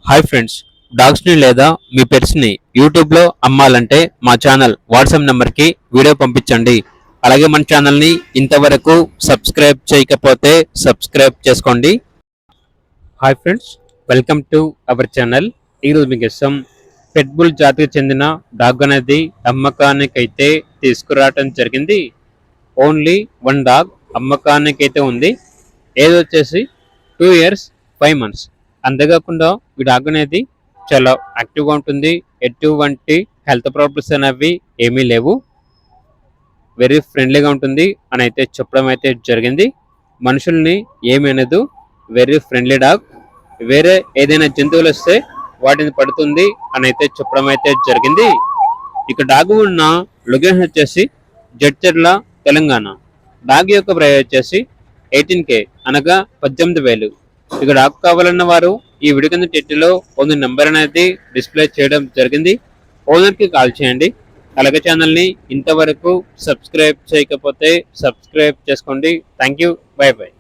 Hi friends, డాగ్స్ని లేదా మీ పెట్స్ని యూట్యూబ్లో అమ్మాలంటే మా ఛానల్ వాట్సాప్ నెంబర్కి వీడియో పంపించండి. అలాగే మన ఛానల్ని ఇంతవరకు సబ్స్క్రైబ్ చేయకపోతే సబ్స్క్రైబ్ చేసుకోండి. Hi friends, welcome to our channel. ఈరోజు మీకు ఇష్టం పెట్బుల్ జాతికి చెందిన డాగ్ అనేది అమ్మకానికైతే తీసుకురావటం జరిగింది. ఓన్లీ వన్ డాగ్ అమ్మకానికైతే ఉంది. ఏది వచ్చేసి 2 years 5 months. అంతేకాకుండా ఈ డాగ్ అనేది చాలా యాక్టివ్గా ఉంటుంది. ఎటువంటి హెల్త్ ప్రాబ్లమ్స్ అనేవి ఏమీ లేవు. వెరీ ఫ్రెండ్లీగా ఉంటుంది అని అయితే చెప్పడం అయితే జరిగింది. మనుషుల్ని ఏమీ అనదు. Very friendly dog. వేరే ఏదైనా జంతువులు వస్తే వాటిని పడుతుంది అని అయితే చెప్పడం అయితే జరిగింది. ఇక డాగ్ ఉన్న లొకేషన్ వచ్చేసి జడ్చర్ల, తెలంగాణ. డాగ్ యొక్క ప్రైస్ వచ్చేసి 18K అనగా 18,000. ఇక డాగ్ కావాలన్న వారు ఈ వీడియో కింద టైటిల్లో ఓనర్ నెంబర్ అనేది డిస్ప్లే చేయడం జరిగింది. ఓనర్కి కాల్ చేయండి. అలాగే ఛానల్ని ఇంతవరకు సబ్స్క్రైబ్ చేయకపోతే సబ్స్క్రైబ్ చేసుకోండి. Thank you. By by.